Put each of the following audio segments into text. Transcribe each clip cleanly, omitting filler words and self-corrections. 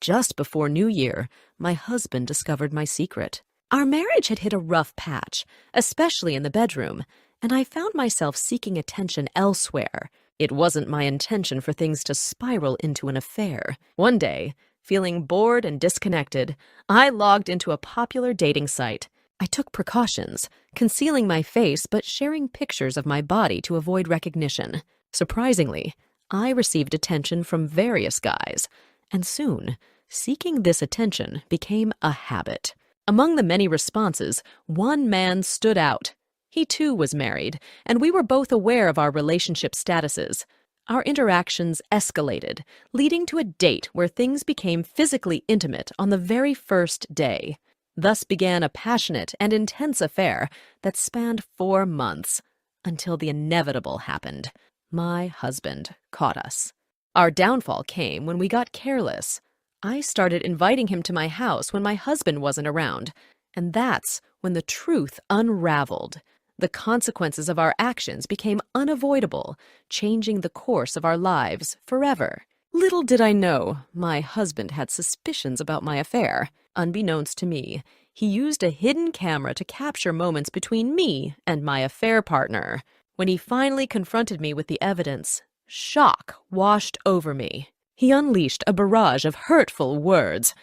just before New Year, my husband discovered my secret. Our marriage had hit a rough patch, especially in the bedroom, and I found myself seeking attention elsewhere. It wasn't my intention for things to spiral into an affair. One day, feeling bored and disconnected, I logged into a popular dating site. I took precautions, concealing my face but sharing pictures of my body to avoid recognition. Surprisingly, I received attention from various guys, and soon, seeking this attention became a habit. Among the many responses, one man stood out. He too was married, and we were both aware of our relationship statuses. Our interactions escalated, leading to a date where things became physically intimate on the very first day. Thus began a passionate and intense affair that spanned 4 months, until the inevitable happened. My husband caught us. Our downfall came when we got careless. I started inviting him to my house when my husband wasn't around, and that's when the truth unraveled. The consequences of our actions became unavoidable, changing the course of our lives forever. Little did I know, my husband had suspicions about my affair. Unbeknownst to me, he used a hidden camera to capture moments between me and my affair partner. When he finally confronted me with the evidence, shock washed over me. He unleashed a barrage of hurtful words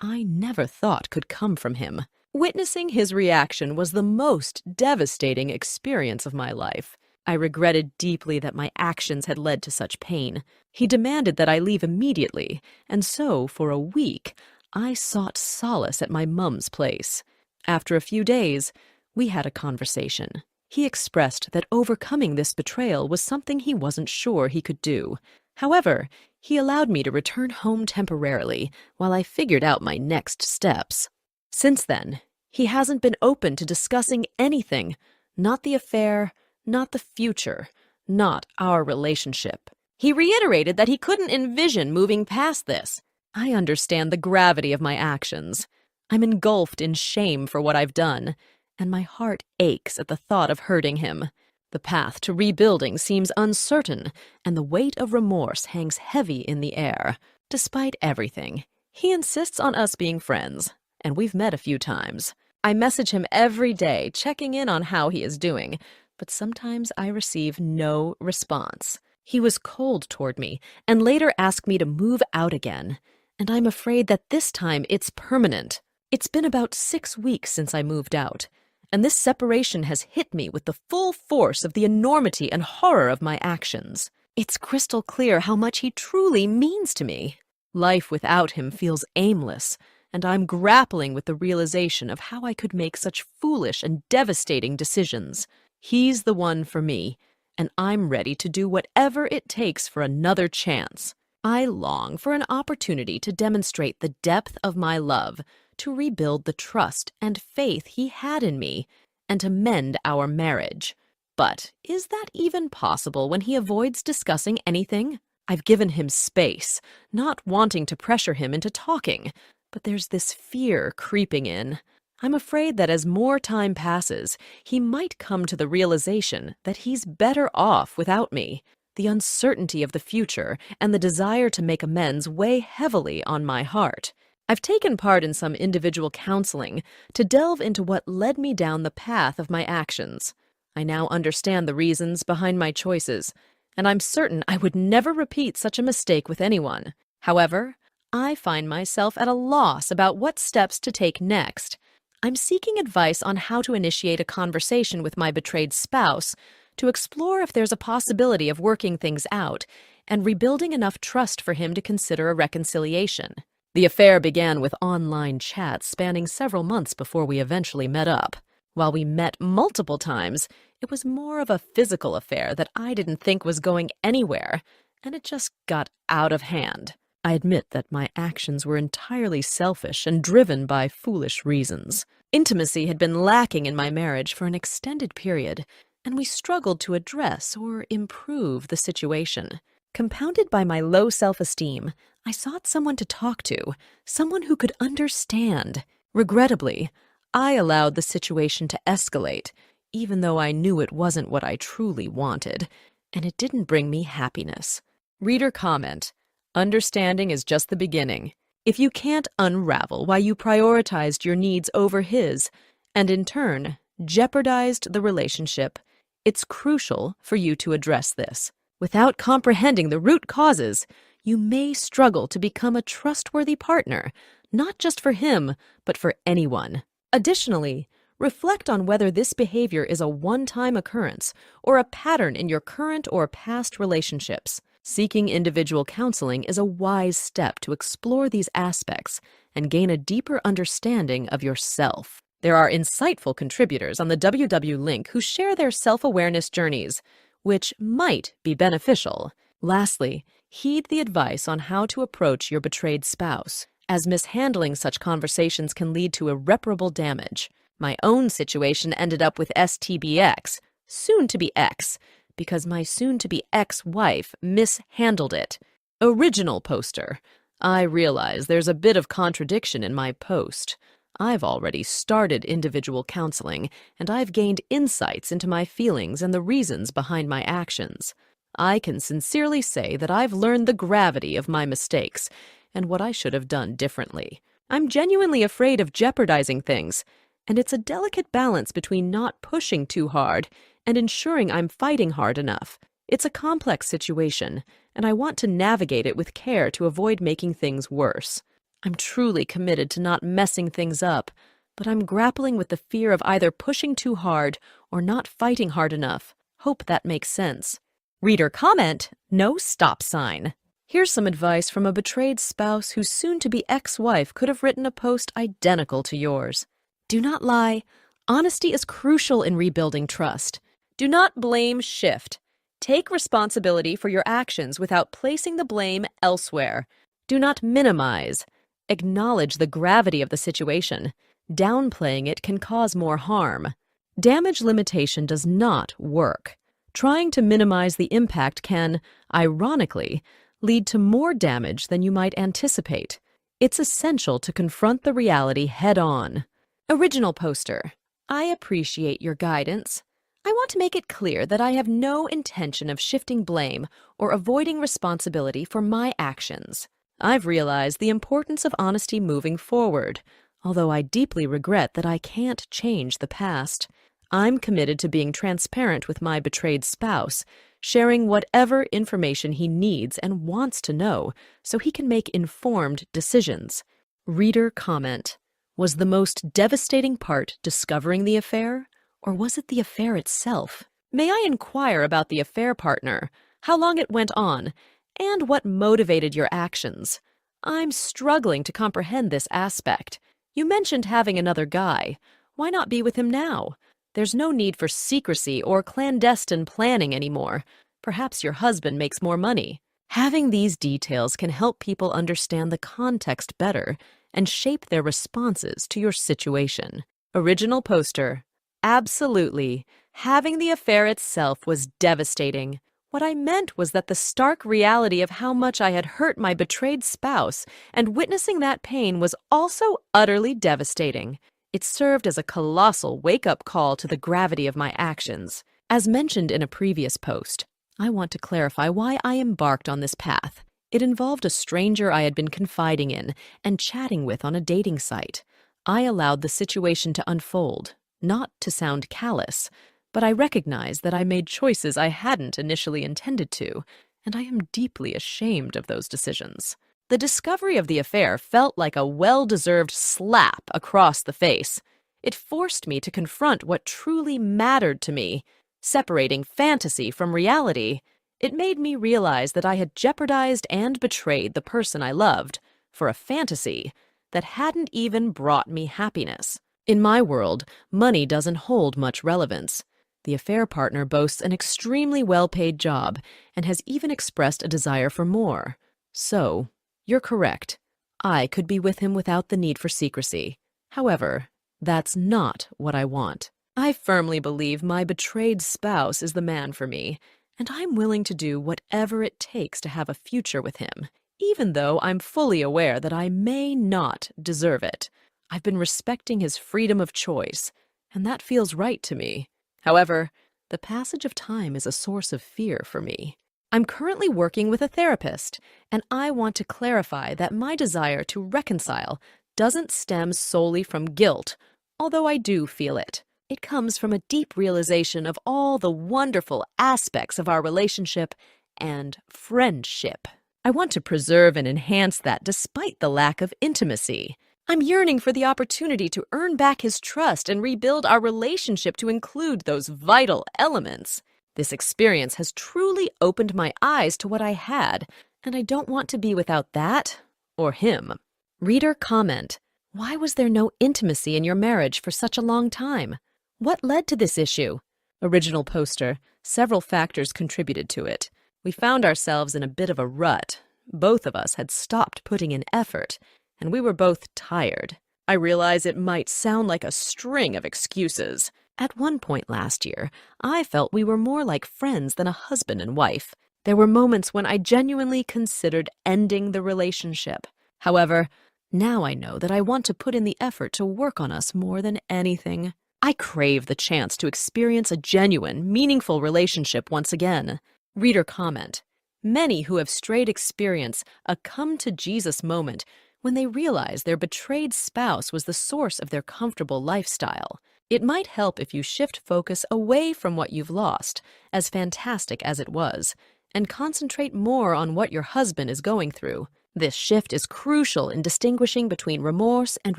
I never thought could come from him. Witnessing his reaction was the most devastating experience of my life. I regretted deeply that my actions had led to such pain. He demanded that I leave immediately, and so, for a week, I sought solace at my mum's place. After a few days, we had a conversation. He expressed that overcoming this betrayal was something he wasn't sure he could do. However, he allowed me to return home temporarily while I figured out my next steps. Since then, he hasn't been open to discussing anything, not the affair, not the future, not our relationship. He reiterated that he couldn't envision moving past this. I understand the gravity of my actions. I'm engulfed in shame for what I've done, and my heart aches at the thought of hurting him. The path to rebuilding seems uncertain, and the weight of remorse hangs heavy in the air. Despite everything, he insists on us being friends, and we've met a few times. I message him every day, checking in on how he is doing, but sometimes I receive no response. He was cold toward me, and later asked me to move out again, and I'm afraid that this time it's permanent. It's been about 6 weeks since I moved out, and this separation has hit me with the full force of the enormity and horror of my actions. It's crystal clear how much he truly means to me. Life without him feels aimless, and I'm grappling with the realization of how I could make such foolish and devastating decisions. He's the one for me, and I'm ready to do whatever it takes for another chance. I long for an opportunity to demonstrate the depth of my love, to rebuild the trust and faith he had in me, and to mend our marriage. But is that even possible when he avoids discussing anything? I've given him space, not wanting to pressure him into talking, but there's this fear creeping in. I'm afraid that as more time passes, he might come to the realization that he's better off without me. The uncertainty of the future and the desire to make amends weigh heavily on my heart. I've taken part in some individual counseling to delve into what led me down the path of my actions. I now understand the reasons behind my choices, and I'm certain I would never repeat such a mistake with anyone. However, I find myself at a loss about what steps to take next. I'm seeking advice on how to initiate a conversation with my betrayed spouse, to explore if there's a possibility of working things out and rebuilding enough trust for him to consider a reconciliation. The affair began with online chats spanning several months before we eventually met up. While we met multiple times, it was more of a physical affair that I didn't think was going anywhere, and it just got out of hand. I admit that my actions were entirely selfish and driven by foolish reasons. Intimacy had been lacking in my marriage for an extended period, and we struggled to address or improve the situation. Compounded by my low self-esteem, I sought someone to talk to, someone who could understand. Regrettably, I allowed the situation to escalate, even though I knew it wasn't what I truly wanted, and it didn't bring me happiness. Reader comment: understanding is just the beginning. If you can't unravel why you prioritized your needs over his, and in turn jeopardized the relationship, it's crucial for you to address this. Without comprehending the root causes, you may struggle to become a trustworthy partner, not just for him, but for anyone. Additionally, reflect on whether this behavior is a one-time occurrence or a pattern in your current or past relationships. Seeking individual counseling is a wise step to explore these aspects and gain a deeper understanding of yourself. There are insightful contributors on the WW link who share their self-awareness journeys, which might be beneficial. Lastly, heed the advice on how to approach your betrayed spouse, as mishandling such conversations can lead to irreparable damage. My own situation ended up with STBX, soon to be X, because my soon-to-be ex-wife mishandled it. Original poster. I realize there's a bit of contradiction in my post. I've already started individual counseling, and I've gained insights into my feelings and the reasons behind my actions. I can sincerely say that I've learned the gravity of my mistakes and what I should have done differently. I'm genuinely afraid of jeopardizing things, and it's a delicate balance between not pushing too hard and ensuring I'm fighting hard enough. It's a complex situation, and I want to navigate it with care to avoid making things worse. I'm truly committed to not messing things up, but I'm grappling with the fear of either pushing too hard or not fighting hard enough. Hope that makes sense. Reader comment, no stop sign. Here's some advice from a betrayed spouse whose soon-to-be ex-wife could have written a post identical to yours. Do not lie. Honesty is crucial in rebuilding trust. Do not blame shift. Take responsibility for your actions without placing the blame elsewhere. Do not minimize. Acknowledge the gravity of the situation. Downplaying it can cause more harm. Damage limitation does not work. Trying to minimize the impact can, ironically, lead to more damage than you might anticipate. It's essential to confront the reality head-on. Original poster. I appreciate your guidance. I want to make it clear that I have no intention of shifting blame or avoiding responsibility for my actions. I've realized the importance of honesty moving forward, although I deeply regret that I can't change the past. I'm committed to being transparent with my betrayed spouse, sharing whatever information he needs and wants to know so he can make informed decisions. Reader comment. Was the most devastating part discovering the affair, or was it the affair itself? May I inquire about the affair partner, how long it went on, and what motivated your actions? I'm struggling to comprehend this aspect. You mentioned having another guy. Why not be with him now? There's no need for secrecy or clandestine planning anymore. Perhaps your husband makes more money. Having these details can help people understand the context better and shape their responses to your situation. Original poster. Absolutely. Having the affair itself was devastating. What I meant was that the stark reality of how much I had hurt my betrayed spouse and witnessing that pain was also utterly devastating. It served as a colossal wake-up call to the gravity of my actions. As mentioned in a previous post, I want to clarify why I embarked on this path. It involved a stranger I had been confiding in and chatting with on a dating site. I allowed the situation to unfold, not to sound callous, but I recognize that I made choices I hadn't initially intended to, and I am deeply ashamed of those decisions. The discovery of the affair felt like a well-deserved slap across the face. It forced me to confront what truly mattered to me, separating fantasy from reality. It made me realize that I had jeopardized and betrayed the person I loved for a fantasy that hadn't even brought me happiness. In my world, money doesn't hold much relevance. The affair partner boasts an extremely well-paid job and has even expressed a desire for more. So, you're correct. I could be with him without the need for secrecy. However, that's not what I want. I firmly believe my betrayed spouse is the man for me, and I'm willing to do whatever it takes to have a future with him, even though I'm fully aware that I may not deserve it. I've been respecting his freedom of choice, and that feels right to me. However, the passage of time is a source of fear for me. I'm currently working with a therapist, and I want to clarify that my desire to reconcile doesn't stem solely from guilt, although I do feel it. It comes from a deep realization of all the wonderful aspects of our relationship and friendship. I want to preserve and enhance that despite the lack of intimacy. I'm yearning for the opportunity to earn back his trust and rebuild our relationship to include those vital elements. This experience has truly opened my eyes to what I had, and I don't want to be without that or him. Reader comment: why was there no intimacy in your marriage for such a long time? What led to this issue? Original poster: several factors contributed to it. We found ourselves in a bit of a rut. Both of us had stopped putting in effort, and we were both tired. I realize it might sound like a string of excuses. At one point last year, I felt we were more like friends than a husband and wife. There were moments when I genuinely considered ending the relationship. However, now I know that I want to put in the effort to work on us more than anything. I crave the chance to experience a genuine, meaningful relationship once again. Reader comment: many who have strayed experience a come-to-Jesus moment when they realize their betrayed spouse was the source of their comfortable lifestyle. It might help if you shift focus away from what you've lost, as fantastic as it was, and concentrate more on what your husband is going through. This shift is crucial in distinguishing between remorse and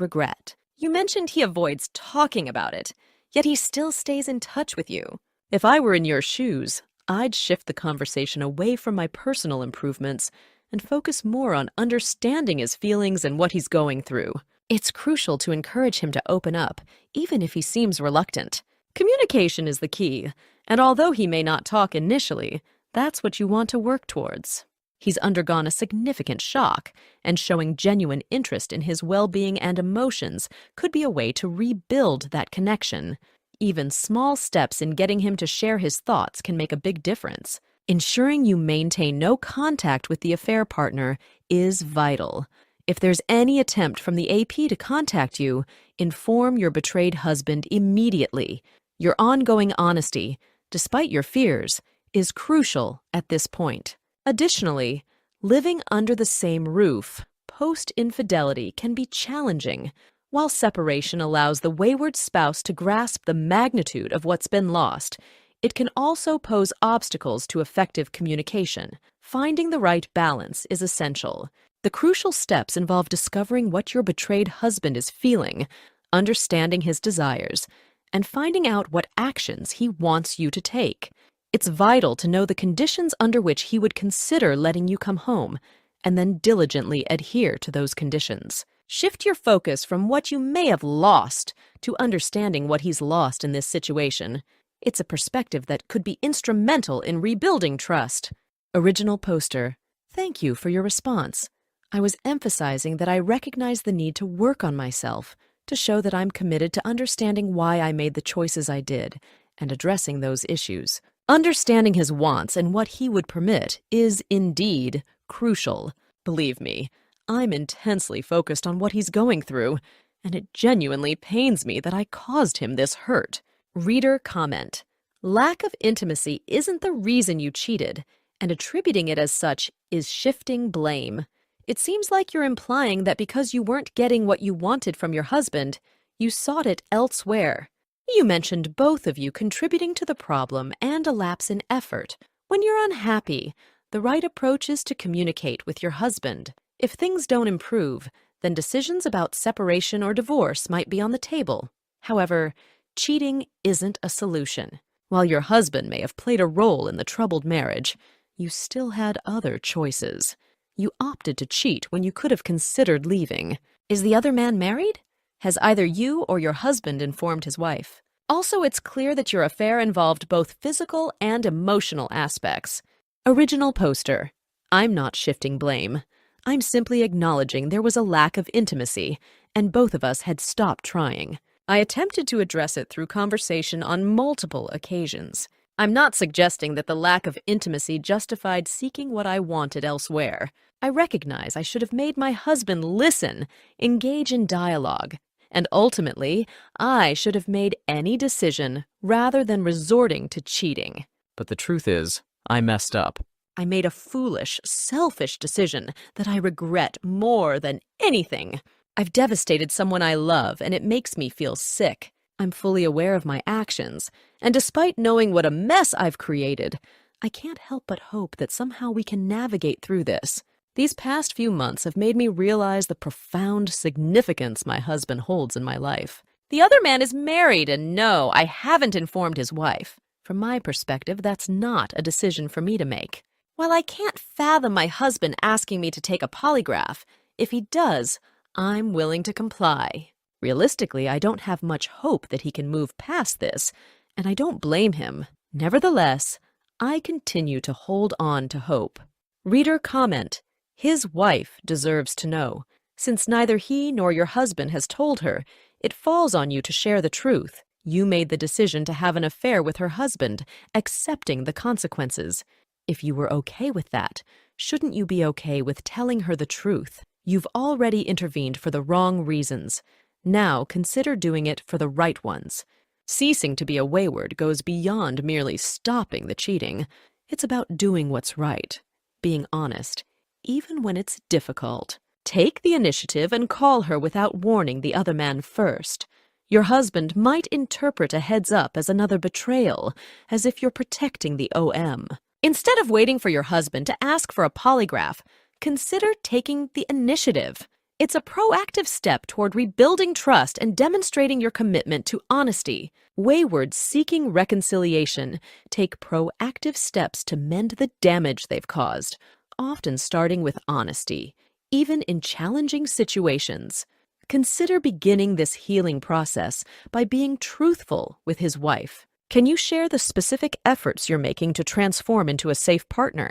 regret. You mentioned he avoids talking about it, yet he still stays in touch with you. If I were in your shoes, I'd shift the conversation away from my personal improvements and focus more on understanding his feelings and what he's going through. It's crucial to encourage him to open up, even if he seems reluctant. Communication is the key, and although he may not talk initially, that's what you want to work towards. He's undergone a significant shock, and showing genuine interest in his well-being and emotions could be a way to rebuild that connection. Even small steps in getting him to share his thoughts can make a big difference. Ensuring you maintain no contact with the affair partner is vital. If there's any attempt from the AP to contact you, inform your betrayed husband immediately. Your ongoing honesty, despite your fears, is crucial at this point. Additionally, living under the same roof post-infidelity can be challenging. While separation allows the wayward spouse to grasp the magnitude of what's been lost, it can also pose obstacles to effective communication. Finding the right balance is essential. The crucial steps involve discovering what your betrayed husband is feeling, understanding his desires, and finding out what actions he wants you to take. It's vital to know the conditions under which he would consider letting you come home, and then diligently adhere to those conditions. Shift your focus from what you may have lost to understanding what he's lost in this situation. It's a perspective that could be instrumental in rebuilding trust. Original poster: thank you for your response. I was emphasizing that I recognize the need to work on myself to show that I'm committed to understanding why I made the choices I did and addressing those issues. Understanding his wants and what he would permit is indeed crucial. Believe me, I'm intensely focused on what he's going through, and it genuinely pains me that I caused him this hurt. Reader comment: lack of intimacy isn't the reason you cheated, and attributing it as such is shifting blame. It seems like you're implying that because you weren't getting what you wanted from your husband, you sought it elsewhere. You mentioned both of you contributing to the problem and a lapse in effort. When you're unhappy, the right approach is to communicate with your husband. If things don't improve, then decisions about separation or divorce might be on the table. However, cheating isn't a solution. While your husband may have played a role in the troubled marriage, you still had other choices. You opted to cheat when you could have considered leaving. Is the other man married? Has either you or your husband informed his wife? Also, it's clear that your affair involved both physical and emotional aspects. Original poster: I'm not shifting blame. I'm simply acknowledging there was a lack of intimacy, and both of us had stopped trying. I attempted to address it through conversation on multiple occasions. I'm not suggesting that the lack of intimacy justified seeking what I wanted elsewhere. I recognize I should have made my husband listen, engage in dialogue, and ultimately, I should have made any decision rather than resorting to cheating. But the truth is, I messed up. I made a foolish, selfish decision that I regret more than anything. I've devastated someone I love, and it makes me feel sick. I'm fully aware of my actions, and despite knowing what a mess I've created, I can't help but hope that somehow we can navigate through this. These past few months have made me realize the profound significance my husband holds in my life. The other man is married, and no, I haven't informed his wife. From my perspective, that's not a decision for me to make. While I can't fathom my husband asking me to take a polygraph, if he does, I'm willing to comply. Realistically, I don't have much hope that he can move past this, and I don't blame him. Nevertheless, I continue to hold on to hope. Reader comment: his wife deserves to know. Since neither he nor your husband has told her, it falls on you to share the truth. You made the decision to have an affair with her husband, accepting the consequences. If you were okay with that, shouldn't you be okay with telling her the truth? You've already intervened for the wrong reasons. Now consider doing it for the right ones. Ceasing to be a wayward goes beyond merely stopping the cheating. It's about doing what's right, being honest, even when it's difficult. Take the initiative and call her without warning the other man first. Your husband might interpret a heads-up as another betrayal, as if you're protecting the OM. Instead of waiting for your husband to ask for a polygraph, consider taking the initiative. It's a proactive step toward rebuilding trust and demonstrating your commitment to honesty. Waywards seeking reconciliation take proactive steps to mend the damage they've caused, often starting with honesty, even in challenging situations. Consider beginning this healing process by being truthful with his wife. Can you share the specific efforts you're making to transform into a safe partner?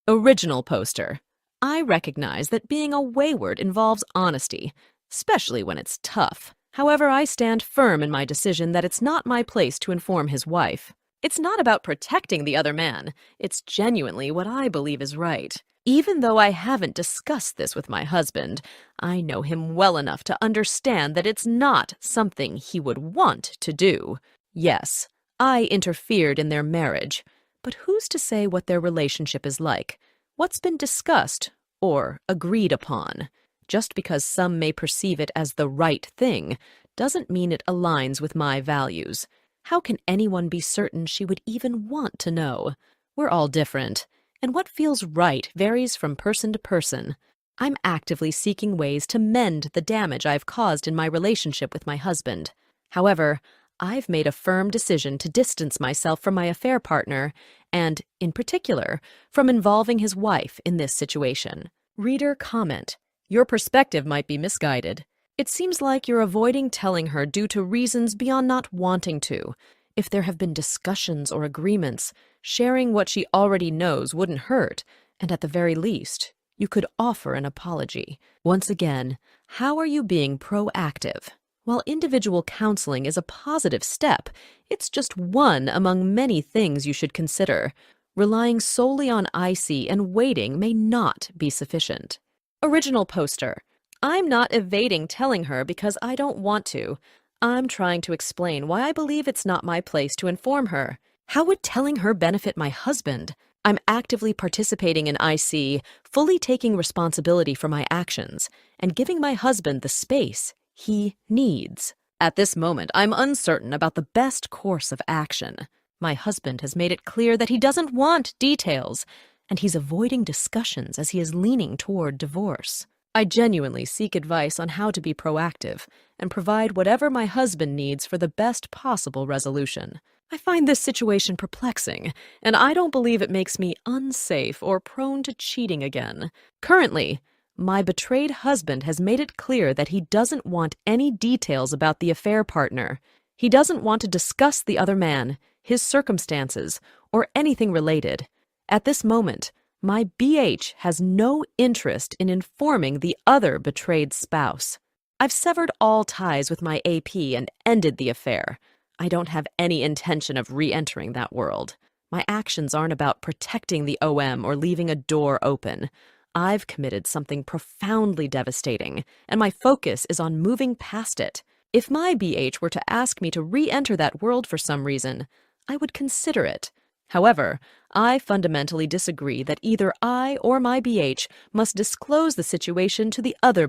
Original poster: I recognize that being a wayward involves honesty, especially when it's tough. However, I stand firm in my decision that it's not my place to inform his wife. It's not about protecting the other man. It's genuinely what I believe is right. Even though I haven't discussed this with my husband, I know him well enough to understand that it's not something he would want to do. Yes, I interfered in their marriage, but who's to say what their relationship is like? What's been discussed or agreed upon? Just because some may perceive it as the right thing doesn't mean it aligns with my values. How can anyone be certain she would even want to know? We're all different, and what feels right varies from person to person. I'm actively seeking ways to mend the damage I've caused in my relationship with my husband. However, I've made a firm decision to distance myself from my affair partner and, in particular, from involving his wife in this situation. Reader comment: your perspective might be misguided. It seems like you're avoiding telling her due to reasons beyond not wanting to. If there have been discussions or agreements, sharing what she already knows wouldn't hurt, and at the very least, you could offer an apology. Once again, how are you being proactive? While individual counseling is a positive step, it's just one among many things you should consider. Relying solely on IC and waiting may not be sufficient. Original poster: I'm not evading telling her because I don't want to. I'm trying to explain why I believe it's not my place to inform her. How would telling her benefit my husband? I'm actively participating in IC, fully taking responsibility for my actions, and giving my husband the space he needs. At this moment, I'm uncertain about the best course of action. My husband has made it clear that he doesn't want details, and he's avoiding discussions as he is leaning toward divorce. I genuinely seek advice on how to be proactive and provide whatever my husband needs for the best possible resolution. I find this situation perplexing, and I don't believe it makes me unsafe or prone to cheating again. Currently, my betrayed husband has made it clear that he doesn't want any details about the affair partner. He doesn't want to discuss the other man, his circumstances, or anything related. At this moment, my BH has no interest in informing the other betrayed spouse. I've severed all ties with my AP and ended the affair. I don't have any intention of re-entering that world. My actions aren't about protecting the OM or leaving a door open. I've committed something profoundly devastating, and my focus is on moving past it. If my BH were to ask me to re-enter that world for some reason, I would consider it. However, I fundamentally disagree that either I or my BH must disclose the situation to the other